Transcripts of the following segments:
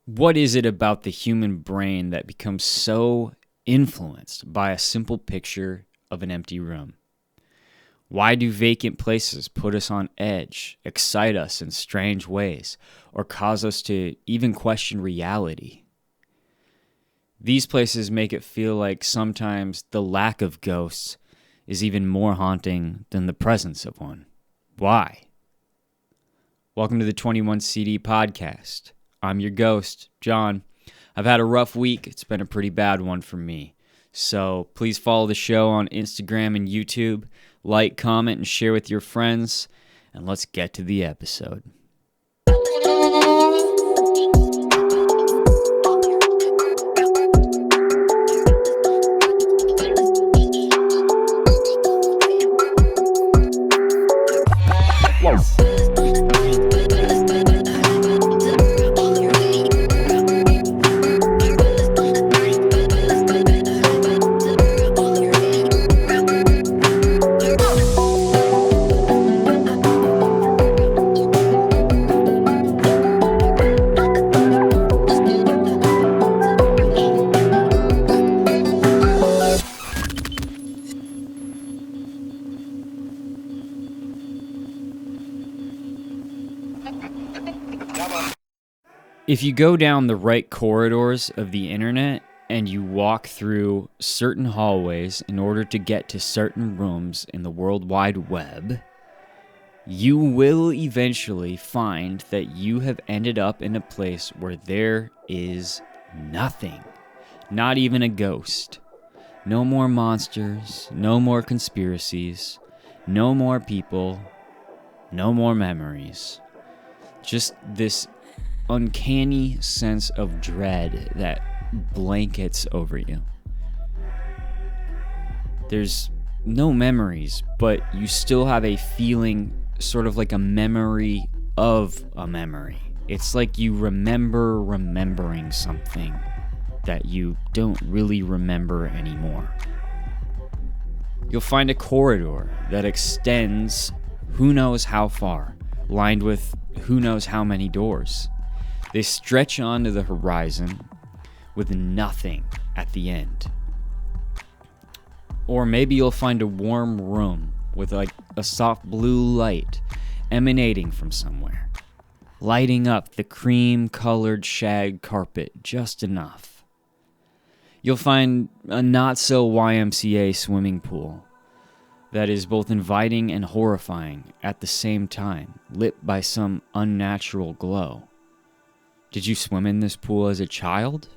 What is it about the human brain that becomes so influenced by a simple picture of an empty room? Why do vacant places put us on edge, excite us in strange ways, or cause us to even question reality? These places make it feel like sometimes the lack of ghosts is even more haunting than the presence of one. Why? Welcome to the 21 CD podcast. I'm your ghost, John. I've had a rough week. It's been a pretty bad one for me. So please follow the show on Instagram and YouTube. Like, comment, and share with your friends. And let's get to the episode. If you go down the right corridors of the internet and you walk through certain hallways in order to get to certain rooms in the World Wide Web, you will eventually find that you have ended up in a place where there is nothing, not even a ghost. No more monsters, no more conspiracies, no more people, no more memories. Just this uncanny sense of dread that blankets over you. There's no memories, but you still have a feeling, sort of like a memory of a memory. It's like you remember remembering something that you don't really remember anymore. You'll find a corridor that extends who knows how far, lined with who knows how many doors. They stretch onto the horizon with nothing at the end. Or maybe you'll find a warm room with like a soft blue light emanating from somewhere, lighting up the cream-colored shag carpet just enough. You'll find a not-so-YMCA swimming pool that is both inviting and horrifying at the same time, lit by some unnatural glow. Did you swim in this pool as a child?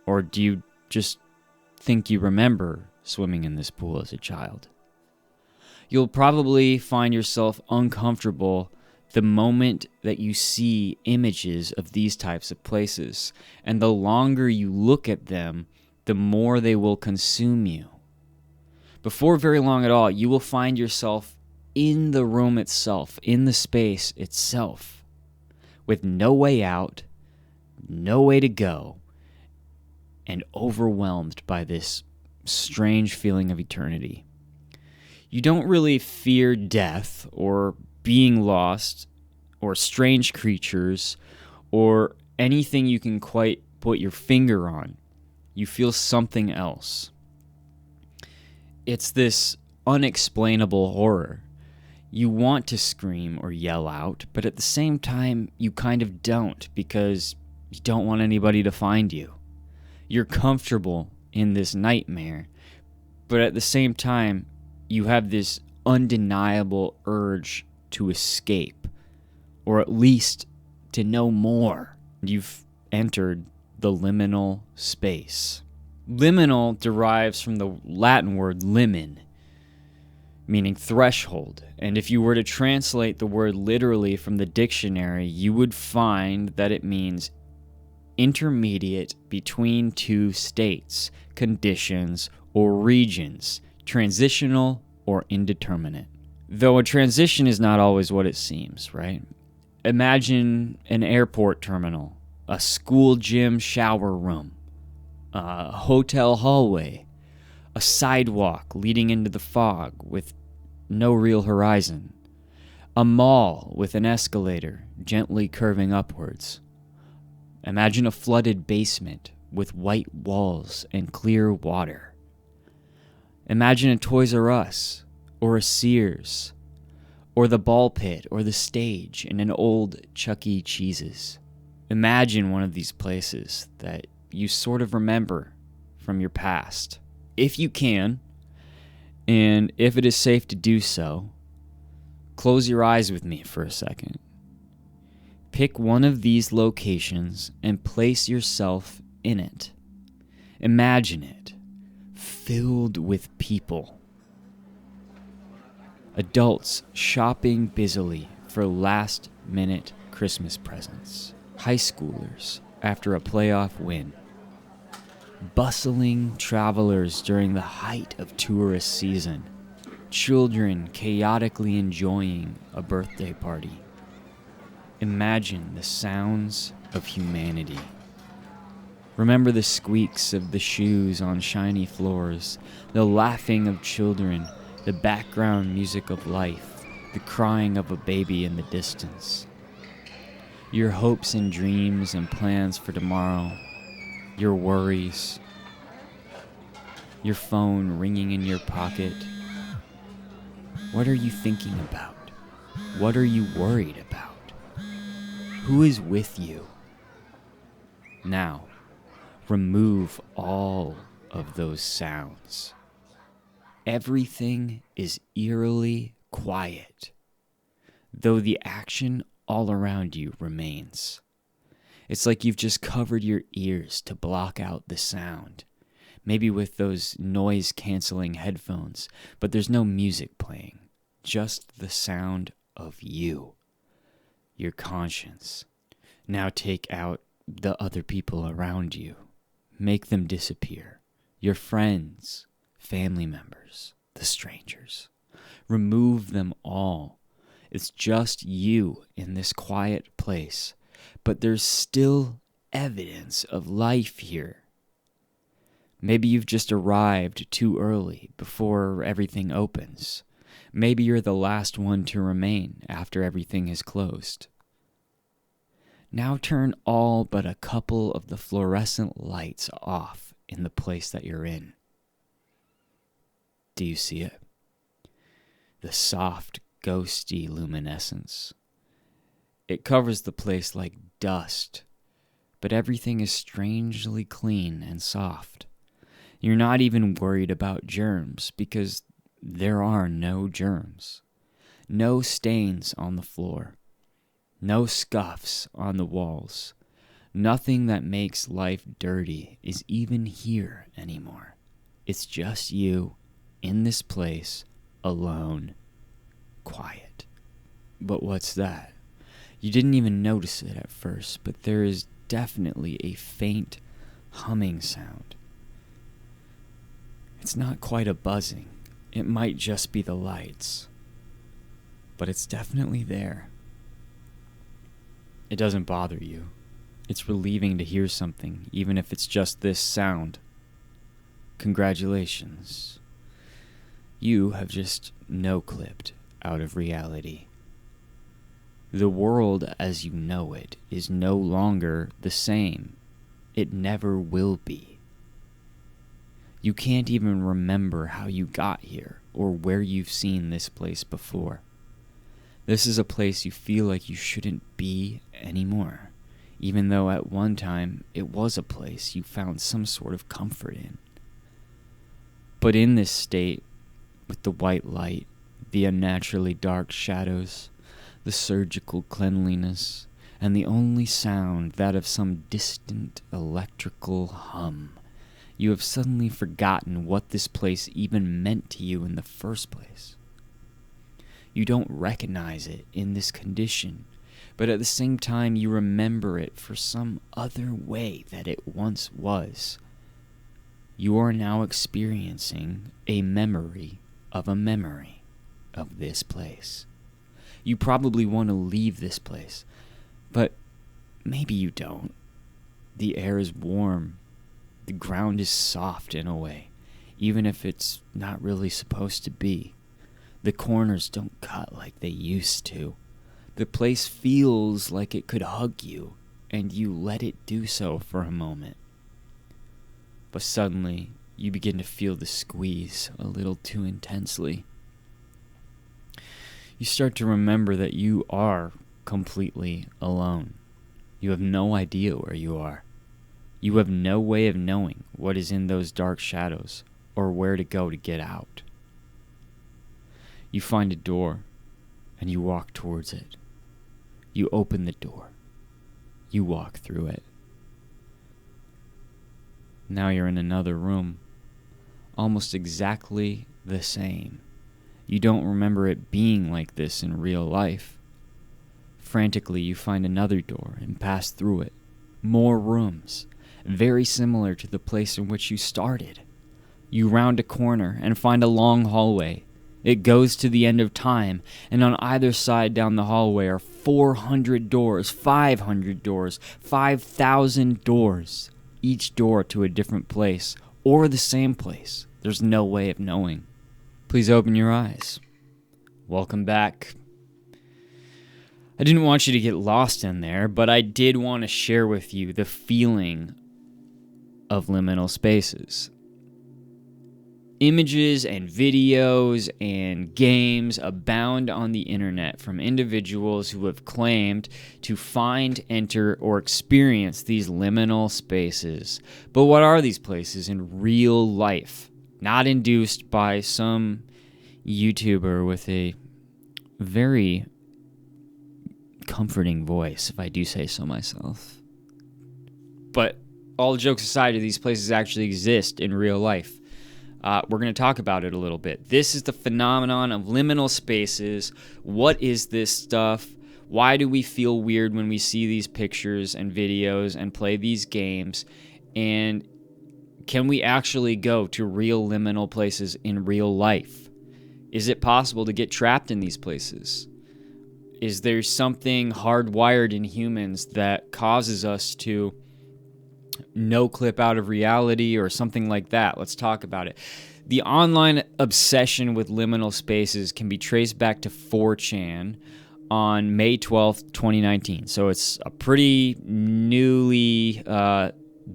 Or do you just think you remember swimming in this pool as a child? You'll probably find yourself uncomfortable the moment that you see images of these types of places. And the longer you look at them, the more they will consume you. Before very long at all, you will find yourself in the room itself, in the space itself, with no way out, no way to go, and overwhelmed by this strange feeling of eternity. You don't really fear death or being lost or strange creatures or anything you can quite put your finger on. You feel something else. It's this unexplainable horror. You want to scream or yell out, but at the same time, you kind of don't because you don't want anybody to find you. You're comfortable in this nightmare, but at the same time, you have this undeniable urge to escape, or at least to know more. You've entered the liminal space. Liminal derives from the Latin word limen, meaning threshold. And if you were to translate the word literally from the dictionary, you would find that it means intermediate between two states, conditions, or regions, transitional or indeterminate. Though a transition is not always what it seems, right? Imagine an airport terminal, a school gym shower room, a hotel hallway, a sidewalk leading into the fog with no real horizon, a mall with an escalator gently curving upwards, Imagine a flooded basement with white walls and clear water. Imagine a Toys R Us or a Sears or the ball pit or the stage in an old Chuck E. Cheese's. Imagine one of these places that you sort of remember from your past. If you can, and if it is safe to do so, close your eyes with me for a second. Pick one of these locations and place yourself in it. Imagine it filled with people. Adults shopping busily for last-minute Christmas presents. High schoolers after a playoff win. Bustling travelers during the height of tourist season. Children chaotically enjoying a birthday party. Imagine the sounds of humanity. Remember the squeaks of the shoes on shiny floors, the laughing of children, the background music of life, the crying of a baby in the distance. Your hopes and dreams and plans for tomorrow, your worries, your phone ringing in your pocket. What are you thinking about? What are you worried about? Who is with you? Now, remove all of those sounds. Everything is eerily quiet, though the action all around you remains. It's like you've just covered your ears to block out the sound, maybe with those noise-canceling headphones, but there's no music playing, just the sound of you, your conscience. Now take out the other people around you. Make them disappear. Your friends, family members, the strangers. Remove them all. It's just you in this quiet place, but there's still evidence of life here. Maybe you've just arrived too early before everything opens. Maybe you're the last one to remain after everything is closed. Now turn all but a couple of the fluorescent lights off in the place that you're in. Do you see it? The soft, ghosty luminescence. It covers the place like dust, but everything is strangely clean and soft. You're not even worried about germs because there are no germs. No stains on the floor. No scuffs on the walls. Nothing that makes life dirty is even here anymore. It's just you in this place, alone, quiet. But what's that? You didn't even notice it at first, but there is definitely a faint humming sound. It's not quite a buzzing. It might just be the lights. But it's definitely there. It doesn't bother you. It's relieving to hear something, even if it's just this sound. Congratulations. You have just no-clipped out of reality. The world as you know it is no longer the same. It never will be. You can't even remember how you got here or where you've seen this place before. This is a place you feel like you shouldn't be anymore, even though at one time it was a place you found some sort of comfort in. But in this state, with the white light, the unnaturally dark shadows, the surgical cleanliness, and the only sound that of some distant electrical hum, you have suddenly forgotten what this place even meant to you in the first place. You don't recognize it in this condition, but at the same time you remember it for some other way that it once was. You are now experiencing a memory of this place. You probably want to leave this place, but maybe you don't. The air is warm. The ground is soft in a way, even if it's not really supposed to be. The corners don't cut like they used to. The place feels like it could hug you, and you let it do so for a moment. But suddenly, you begin to feel the squeeze a little too intensely. You start to remember that you are completely alone. You have no idea where you are. You have no way of knowing what is in those dark shadows or where to go to get out. You find a door and you walk towards it. You open the door. You walk through it. Now you're in another room, almost exactly the same. You don't remember it being like this in real life. Frantically, you find another door and pass through it. More rooms, very similar to the place in which you started. You round a corner and find a long hallway. It goes to the end of time, and on either side down the hallway are 400 doors, 500 doors, 5,000 doors. Each door to a different place, or the same place. There's no way of knowing. Please open your eyes. Welcome back. I didn't want you to get lost in there, but I did want to share with you the feeling of liminal spaces. Images and videos and games abound on the internet from individuals who have claimed to find, enter, or experience these liminal spaces. But what are these places in real life? Not induced by some YouTuber with a very comforting voice, if I do say so myself. But all jokes aside, these places actually exist in real life. We're going to talk about it a little bit. This is the phenomenon of liminal spaces. What is this stuff? Why do we feel weird when we see these pictures and videos and play these games? And can we actually go to real liminal places in real life? Is it possible to get trapped in these places? Is there something hardwired in humans that causes us to no clip out of reality or something like that? Let's talk about it. The online obsession with liminal spaces can be traced back to 4chan on May 12th, 2019. So it's a pretty newly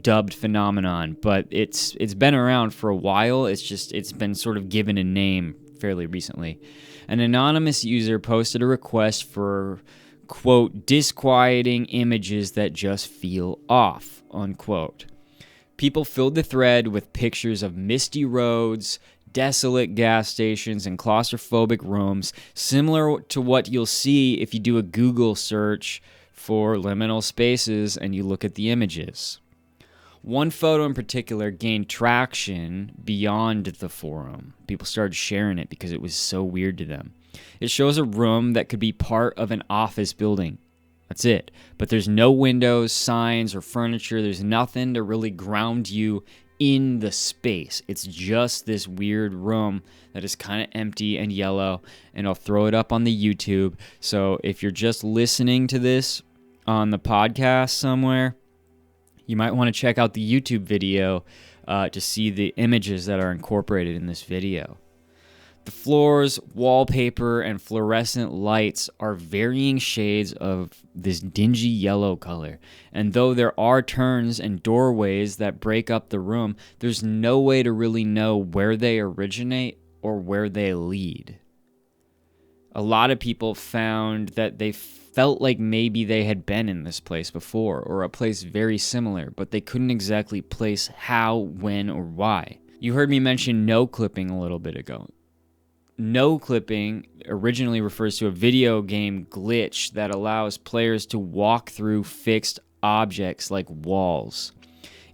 dubbed phenomenon, but it's been around for a while. It's been sort of given a name fairly recently. An anonymous user posted a request for, quote, disquieting images that just feel off, unquote. People filled the thread with pictures of misty roads, desolate gas stations, and claustrophobic rooms, similar to what you'll see if you do a Google search for liminal spaces and you look at the images. One photo in particular gained traction beyond the forum. People started sharing it because it was so weird to them. It shows a room that could be part of an office building. That's it. But there's no windows, signs, or furniture. There's nothing to really ground you in the space. It's just this weird room that is kind of empty and yellow. And I'll throw it up on the YouTube. So if you're just listening to this on the podcast somewhere, you might want to check out the YouTube video to see the images that are incorporated in this video. The floors, wallpaper, and fluorescent lights are varying shades of this dingy yellow color. And though there are turns and doorways that break up the room, there's no way to really know where they originate or where they lead. A lot of people found that they felt like maybe they had been in this place before, or a place very similar, but they couldn't exactly place how, when, or why. You heard me mention no clipping a little bit ago. No clipping originally refers to a video game glitch that allows players to walk through fixed objects like walls.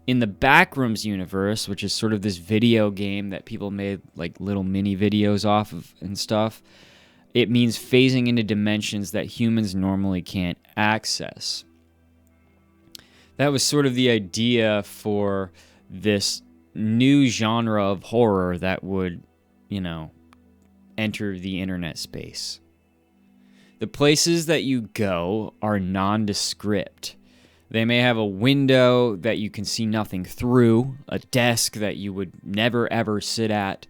In the Backrooms universe, which is sort of this video game that people made like little mini videos off of and stuff, it means phasing into dimensions that humans normally can't access. That was sort of the idea for this new genre of horror that would, enter the internet space. The places that you go are nondescript. They may have a window that you can see nothing through, a desk that you would never ever sit at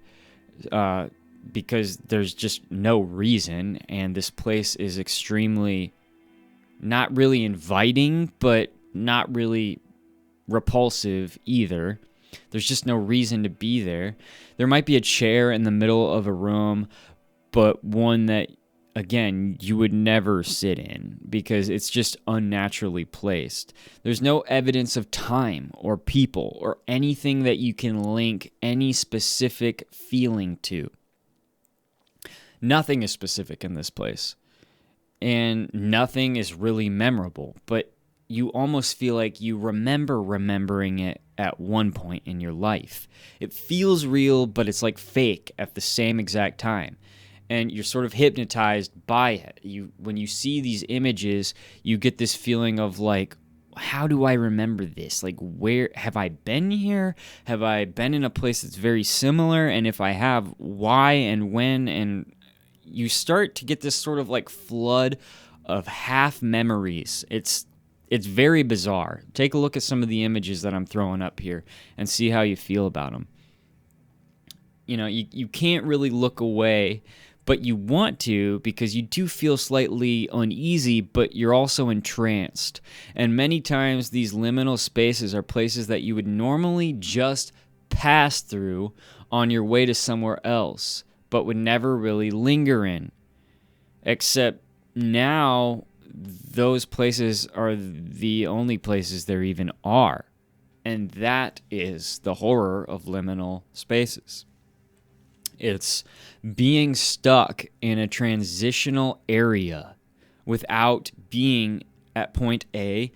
because there's just no reason, and this place is extremely not really inviting, but not really repulsive either. There's just no reason to be there. There might be a chair in the middle of a room, but one that, again, you would never sit in because it's just unnaturally placed. There's no evidence of time or people or anything that you can link any specific feeling to. Nothing is specific in this place, and nothing is really memorable, but you almost feel like you remembering it at one point in your life. It feels real, but it's like fake at the same exact time. And you're sort of hypnotized by it. When you see these images, you get this feeling of like, how do I remember this? Like, where have I been here? Have I been in a place that's very similar? And if I have, why and when? And you start to get this sort of like flood of half memories. It's very bizarre. Take a look at some of the images that I'm throwing up here and see how you feel about them. You know, you can't really look away, but you want to because you do feel slightly uneasy, but you're also entranced. And many times these liminal spaces are places that you would normally just pass through on your way to somewhere else, but would never really linger in. Except now those places are the only places there even are. And that is the horror of liminal spaces. It's being stuck in a transitional area without being at point A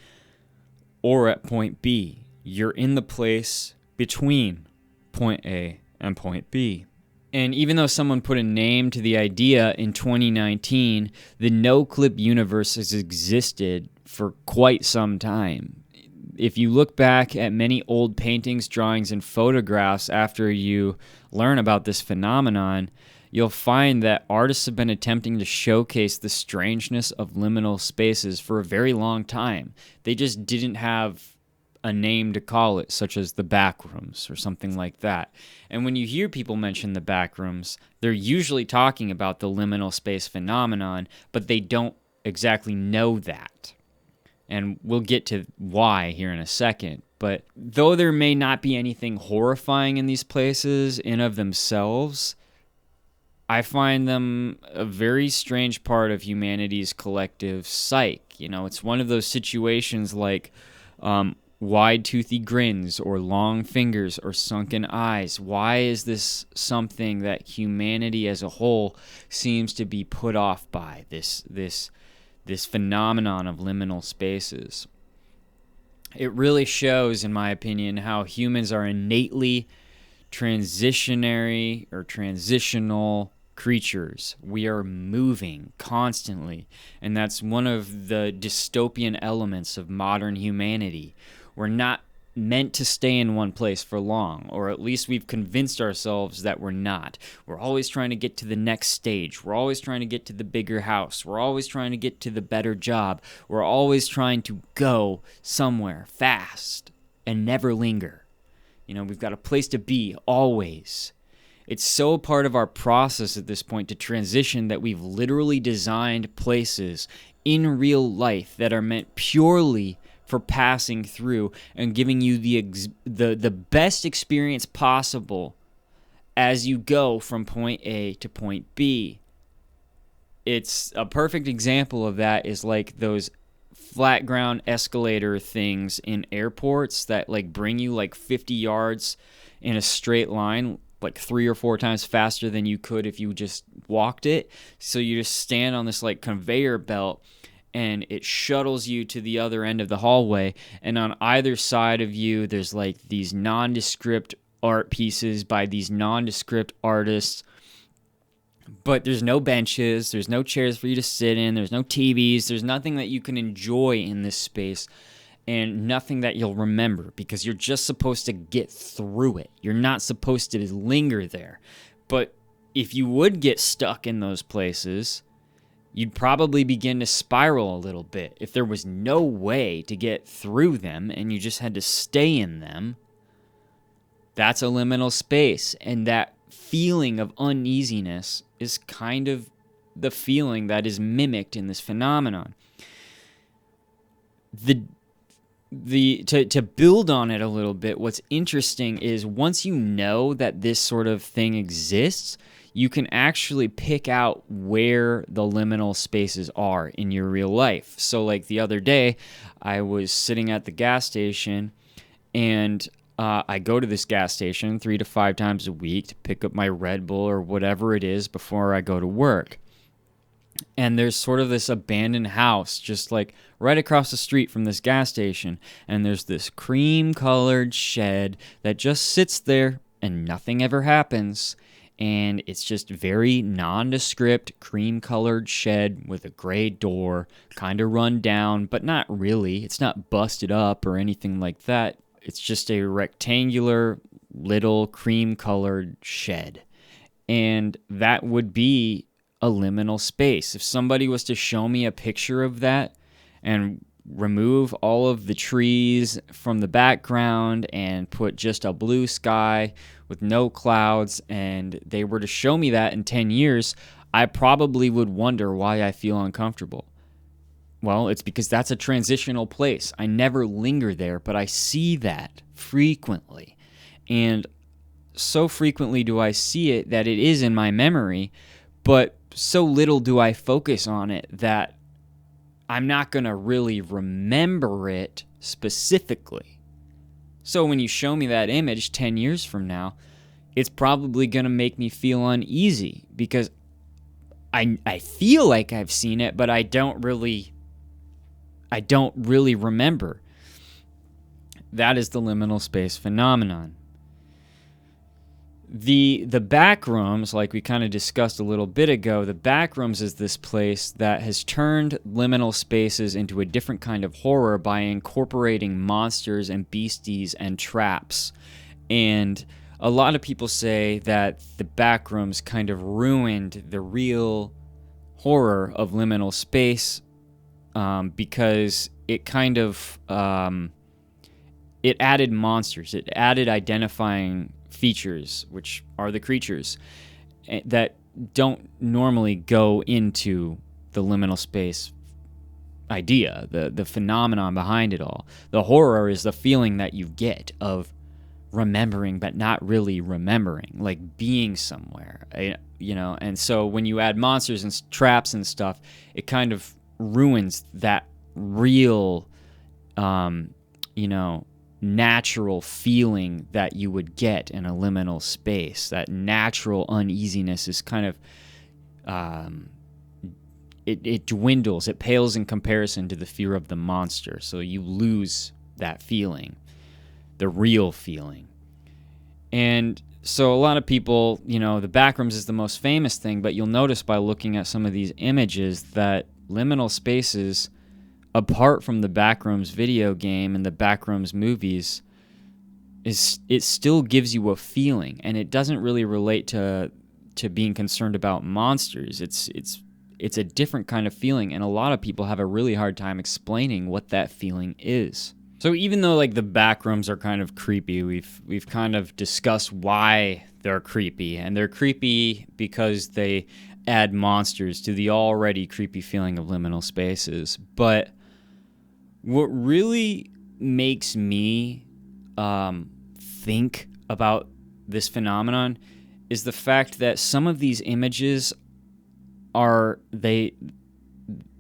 or at point B. You're in the place between point A and point B. And even though someone put a name to the idea in 2019, the no-clip universe has existed for quite some time. If you look back at many old paintings, drawings, and photographs after you learn about this phenomenon, you'll find that artists have been attempting to showcase the strangeness of liminal spaces for a very long time. They just didn't have a name to call it, such as the Backrooms or something like that. And when you hear people mention the Backrooms, they're usually talking about the liminal space phenomenon, but they don't exactly know that. And we'll get to why here in a second. But though there may not be anything horrifying in these places in of themselves, I find them a very strange part of humanity's collective psyche. You know, it's one of those situations like wide toothy grins or long fingers or sunken eyes. Why is this something that humanity as a whole seems to be put off by, this phenomenon of liminal spaces? It really shows, in my opinion, how humans are innately transitional creatures. We are moving constantly, and that's one of the dystopian elements of modern humanity. We're not meant to stay in one place for long, or at least we've convinced ourselves that we're not. We're always trying to get to the next stage. We're always trying to get to the bigger house. We're always trying to get to the better job. We're always trying to go somewhere fast and never linger. You know, we've got a place to be always. It's so part of our process at this point to transition that we've literally designed places in real life that are meant purely for passing through and giving you the best experience possible as you go from point A to point B. It's a perfect example of that is like those flat ground escalator things in airports that like bring you like 50 yards in a straight line, like 3 or 4 times faster than you could if you just walked it. So you just stand on this like conveyor belt and it shuttles you to the other end of the hallway. And on either side of you, there's like these nondescript art pieces by these nondescript artists. But there's no benches, there's no chairs for you to sit in, there's no TVs, there's nothing that you can enjoy in this space, and nothing that you'll remember because you're just supposed to get through it. You're not supposed to linger there. But if you would get stuck in those places, you'd probably begin to spiral a little bit. If there was no way to get through them and you just had to stay in them, that's a liminal space. And that feeling of uneasiness is kind of the feeling that is mimicked in this phenomenon. To build on it a little bit, what's interesting is once you know that this sort of thing exists, you can actually pick out where the liminal spaces are in your real life. So like the other day, I was sitting at the gas station, and I go to this gas station 3 to 5 times a week to pick up my Red Bull or whatever it is before I go to work. And there's sort of this abandoned house just like right across the street from this gas station. And there's this cream-colored shed that just sits there and nothing ever happens. And it's just very nondescript, cream-colored shed with a gray door, kind of run down, but not really. It's not busted up or anything like that. It's just a rectangular, little cream-colored shed. And that would be a liminal space. If somebody was to show me a picture of that and remove all of the trees from the background and put just a blue sky with no clouds, and they were to show me that in 10 years, I probably would wonder why I feel uncomfortable. Well, it's because that's a transitional place. I never linger there, but I see that frequently. And so frequently do I see it that it is in my memory, but so little do I focus on it that I'm not going to really remember it specifically. So when you show me that image 10 years from now, it's probably going to make me feel uneasy because I feel like I've seen it, but I don't really remember. That is the liminal space phenomenon. The Backrooms, like we kind of discussed a little bit ago, the Backrooms is this place that has turned liminal spaces into a different kind of horror by incorporating monsters and beasties and traps. And a lot of people say that the Backrooms kind of ruined the real horror of liminal space because it kind of it added monsters, it added identifying features, which are the creatures that don't normally go into the liminal space idea, the phenomenon behind it all. The horror is the feeling that you get of remembering but not really remembering, like being somewhere, and so when you add monsters and traps and stuff, it kind of ruins that real natural feeling that you would get in a liminal space. That natural uneasiness is kind of it dwindles, it pales in comparison to the fear of the monster, so you lose that feeling, the real feeling. And so a lot of people, the Backrooms is the most famous thing, but you'll notice by looking at some of these images that liminal spaces, apart from the Backrooms video game and the Backrooms movies, it still gives you a feeling, and it doesn't really relate to being concerned about monsters. It's a different kind of feeling, and a lot of people have a really hard time explaining what that feeling is. So even though like the Backrooms are kind of creepy, we've kind of discussed why they're creepy, and they're creepy because they add monsters to the already creepy feeling of liminal spaces. But what really makes me think about this phenomenon is the fact that some of these images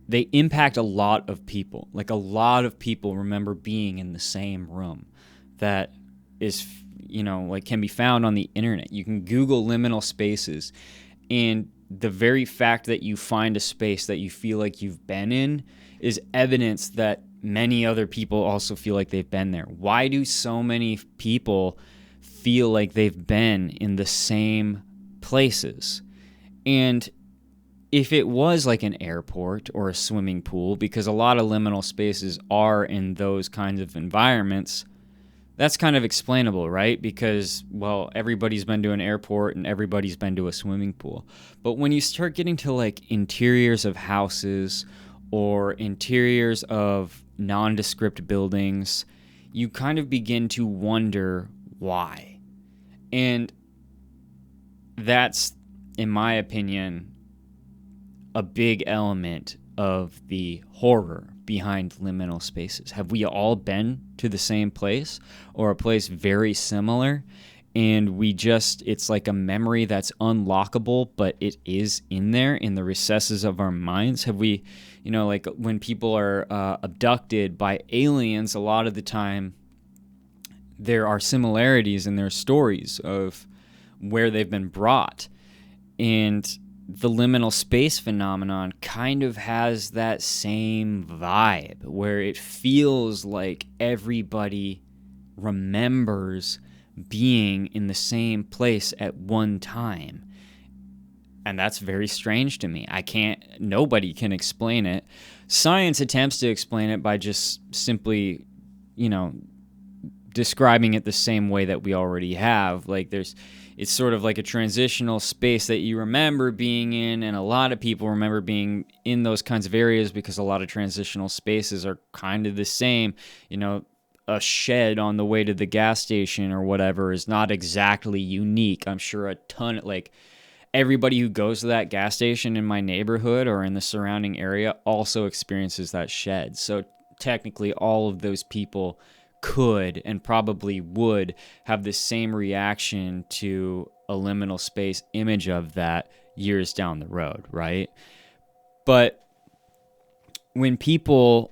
they impact a lot of people. Like a lot of people remember being in the same room that is, like can be found on the internet. You can Google liminal spaces, and the very fact that you find a space that you feel like you've been in is evidence that many other people also feel like they've been there. Why do so many people feel like they've been in the same places? And if it was like an airport or a swimming pool, because a lot of liminal spaces are in those kinds of environments, that's kind of explainable, right? Because, well, everybody's been to an airport and everybody's been to a swimming pool. But when you start getting to like interiors of houses or interiors of nondescript buildings, you kind of begin to wonder why. And that's, in my opinion, a big element of the horror behind liminal spaces. Have we all been to the same place or a place very similar? And it's like a memory that's unlockable, but it is in there in the recesses of our minds. Have we, like when people are abducted by aliens, a lot of the time there are similarities in their stories of where they've been brought. And the liminal space phenomenon kind of has that same vibe where it feels like everybody remembers being in the same place at one time. And that's very strange to me. Nobody can explain it. Science attempts to explain it by just simply, describing it the same way that we already have. Like it's sort of like a transitional space that you remember being in, and a lot of people remember being in those kinds of areas because a lot of transitional spaces are kind of the same. A shed on the way to the gas station or whatever is not exactly unique. I'm sure everybody who goes to that gas station in my neighborhood or in the surrounding area also experiences that shed. So technically all of those people could and probably would have the same reaction to a liminal space image of that years down the road, right? But when people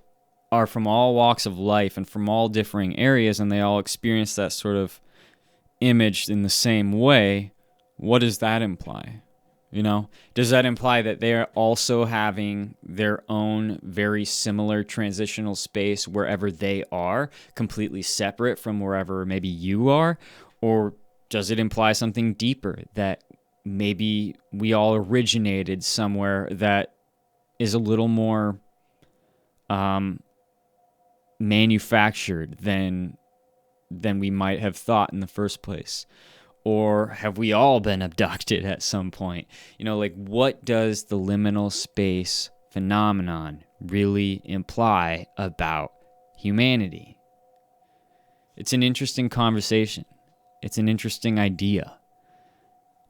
are from all walks of life and from all differing areas and they all experience that sort of image in the same way, what does that imply? Does that imply that they're also having their own very similar transitional space wherever they are, completely separate from wherever maybe you are? Or does it imply something deeper, that maybe we all originated somewhere that is a little more manufactured than we might have thought in the first place? Or have we all been abducted at some point? What does the liminal space phenomenon really imply about humanity? It's an interesting conversation. It's an interesting idea.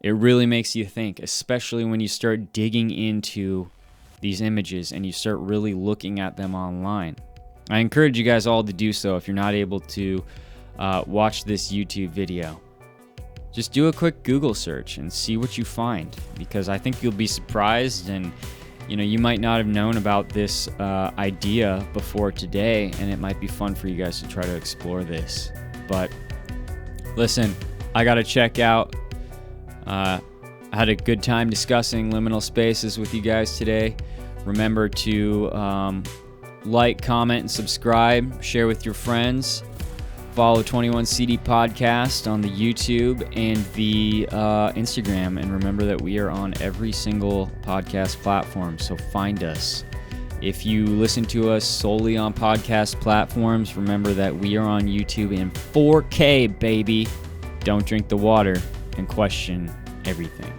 It really makes you think, especially when you start digging into these images and you start really looking at them online. I encourage you guys all to do so if you're not able to watch this YouTube video. Just do a quick Google search and see what you find, because I think you'll be surprised, and you might not have known about this idea before today, and it might be fun for you guys to try to explore this. But listen, I gotta check out. I had a good time discussing liminal spaces with you guys today. Remember to like, comment, and subscribe. Share with your friends. Follow 21CD Podcast on the YouTube and the Instagram. And remember that we are on every single podcast platform, so find us. If you listen to us solely on podcast platforms, remember that we are on YouTube in 4K, baby. Don't drink the water and question everything.